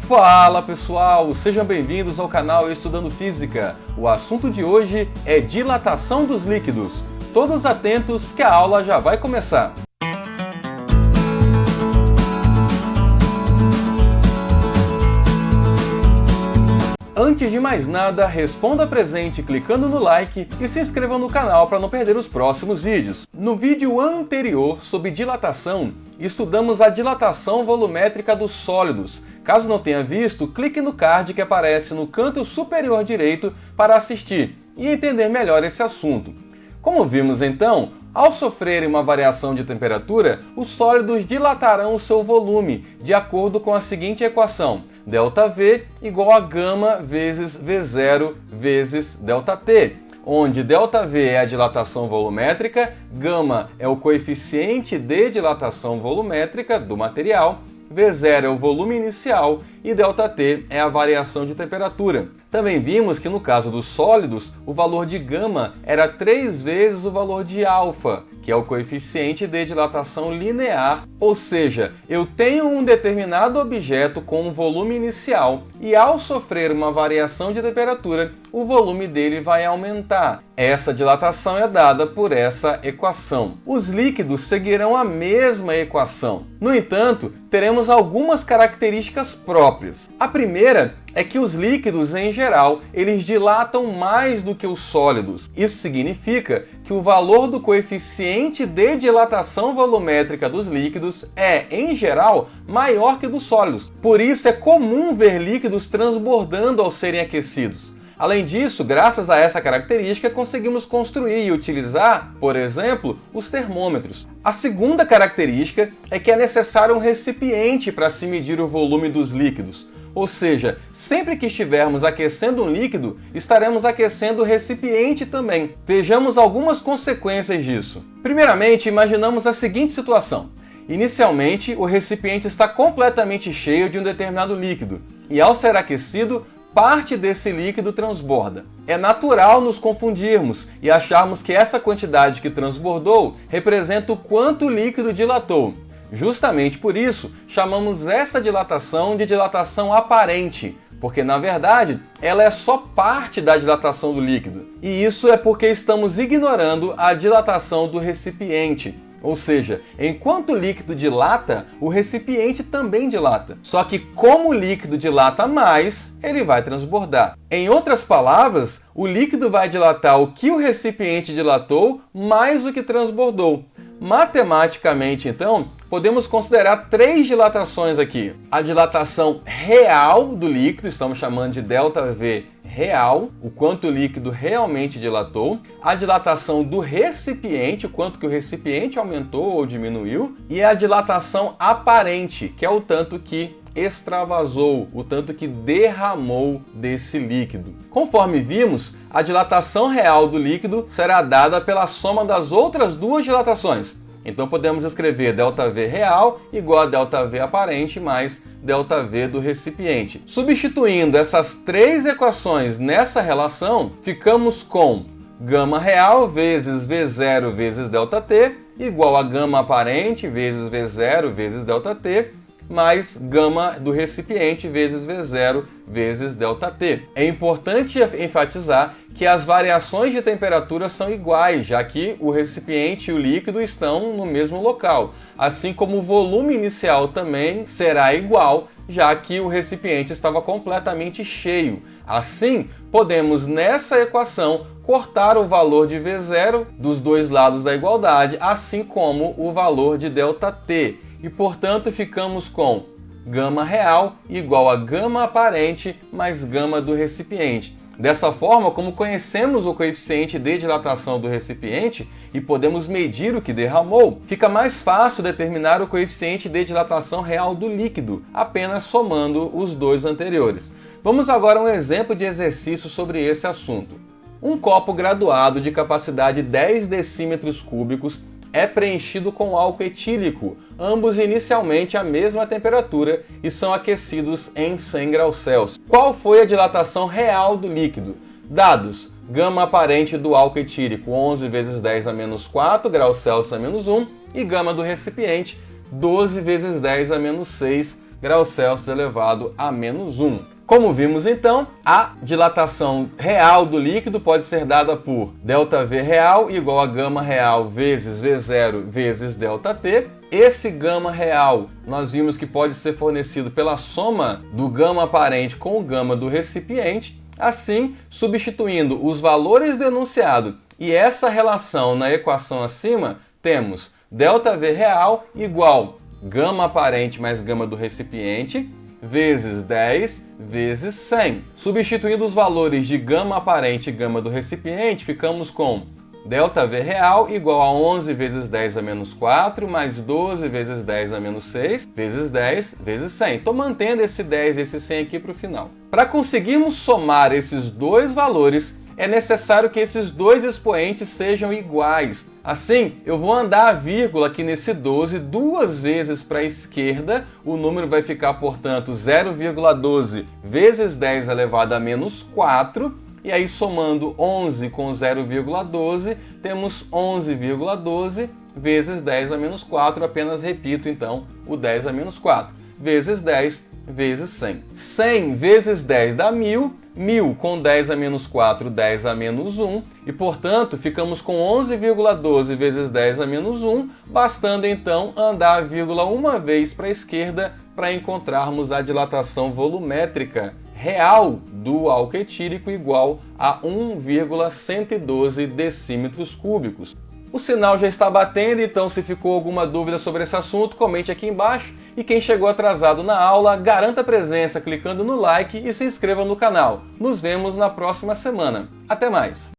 Fala pessoal, sejam bem-vindos ao canal Estudando Física. O assunto de hoje é dilatação dos líquidos. Todos atentos que a aula já vai começar. Antes de mais nada, responda presente clicando no like e se inscreva no canal para não perder os próximos vídeos. No vídeo anterior sobre dilatação, estudamos a dilatação volumétrica dos sólidos. Caso não tenha visto, clique no card que aparece no canto superior direito para assistir e entender melhor esse assunto. Como vimos então, ao sofrerem uma variação de temperatura, os sólidos dilatarão o seu volume de acordo com a seguinte equação: ΔV igual a γ vezes V0 vezes ΔT, onde ΔV é a dilatação volumétrica, γ é o coeficiente de dilatação volumétrica do material, V0 é o volume inicial e ΔT é a variação de temperatura. Também vimos que no caso dos sólidos, o valor de γ era 3 vezes o valor de α, que é o coeficiente de dilatação linear, ou seja, eu tenho um determinado objeto com um volume inicial e ao sofrer uma variação de temperatura, o volume dele vai aumentar. Essa dilatação é dada por essa equação. Os líquidos seguirão a mesma equação. No entanto, teremos algumas características próprias. A primeira é que os líquidos, em geral, eles dilatam mais do que os sólidos. Isso significa que o valor do coeficiente de dilatação volumétrica dos líquidos é, em geral, maior que dos sólidos. Por isso é comum ver líquidos transbordando ao serem aquecidos. Além disso, graças a essa característica, conseguimos construir e utilizar, por exemplo, os termômetros. A segunda característica é que é necessário um recipiente para se medir o volume dos líquidos. Ou seja, sempre que estivermos aquecendo um líquido, estaremos aquecendo o recipiente também. Vejamos algumas consequências disso. Primeiramente, imaginamos a seguinte situação. Inicialmente, o recipiente está completamente cheio de um determinado líquido, e ao ser aquecido, parte desse líquido transborda. É natural nos confundirmos e acharmos que essa quantidade que transbordou representa o quanto o líquido dilatou. Justamente por isso, chamamos essa dilatação de dilatação aparente, porque na verdade ela é só parte da dilatação do líquido. E isso é porque estamos ignorando a dilatação do recipiente. Ou seja, enquanto o líquido dilata, o recipiente também dilata. Só que como o líquido dilata mais, ele vai transbordar. Em outras palavras, o líquido vai dilatar o que o recipiente dilatou mais o que transbordou. Matematicamente, então, podemos considerar 3 dilatações aqui. A dilatação real do líquido, estamos chamando de ΔV real, o quanto o líquido realmente dilatou. A dilatação do recipiente, o quanto que o recipiente aumentou ou diminuiu. E a dilatação aparente, que é o tanto que extravasou, o tanto que derramou desse líquido. Conforme vimos, a dilatação real do líquido será dada pela soma das outras duas dilatações. Então podemos escrever ΔV real igual a ΔV aparente mais ΔV do recipiente. Substituindo essas 3 equações nessa relação, ficamos com γ real vezes V0 vezes ΔT igual a γ aparente vezes V0 vezes ΔT mais γ do recipiente vezes V0 vezes ΔT. É importante enfatizar que as variações de temperatura são iguais, já que o recipiente e o líquido estão no mesmo local, assim como o volume inicial também será igual, já que o recipiente estava completamente cheio. Assim, podemos nessa equação cortar o valor de V0 dos dois lados da igualdade, assim como o valor de ΔT. E, portanto, ficamos com γ real igual a γ aparente mais γ do recipiente. Dessa forma, como conhecemos o coeficiente de dilatação do recipiente e podemos medir o que derramou, fica mais fácil determinar o coeficiente de dilatação real do líquido, apenas somando os dois anteriores. Vamos agora a um exemplo de exercício sobre esse assunto. Um copo graduado de capacidade 10 decímetros cúbicos é preenchido com álcool etílico, ambos inicialmente à mesma temperatura e são aquecidos em 100 graus Celsius. Qual foi a dilatação real do líquido? Dados: γ aparente do álcool etílico 11 vezes 10 a menos 4 graus Celsius a menos 1 e γ do recipiente 12 vezes 10 a menos 6 graus Celsius elevado a menos 1. Como vimos então, a dilatação real do líquido pode ser dada por ΔV real igual a gama real vezes V0 vezes ΔT. Esse gama real nós vimos que pode ser fornecido pela soma do gama aparente com o gama do recipiente. Assim, substituindo os valores do enunciado e essa relação na equação acima, temos ΔV real igual gama aparente mais gama do recipiente vezes 10 vezes 100. Substituindo os valores de gama aparente e gama do recipiente, ficamos com ΔV real igual a 11 vezes 10 a menos 4 mais 12 vezes 10 a menos 6 vezes 10 vezes 100. Estou mantendo esse 10 e esse 100 aqui para o final. Para conseguirmos somar esses dois valores, é necessário que esses dois expoentes sejam iguais. Assim, eu vou andar a vírgula aqui nesse 12 duas vezes para a esquerda, o número vai ficar, portanto, 0,12 vezes 10 elevado a menos 4, e aí somando 11 com 0,12, temos 11,12 vezes 10 a menos 4, apenas repito então o 10 a menos 4, vezes 10 vezes 100. 100 vezes 10 dá 1000, 1000 com 10 a menos 4, 10 a menos 1, e portanto ficamos com 11,12 vezes 10 a menos 1, bastando então andar a vírgula uma vez para a esquerda para encontrarmos a dilatação volumétrica real do álcool etílico igual a 1,112 decímetros cúbicos. O sinal já está batendo, então se ficou alguma dúvida sobre esse assunto, comente aqui embaixo. E quem chegou atrasado na aula, garanta a presença clicando no like e se inscreva no canal. Nos vemos na próxima semana. Até mais!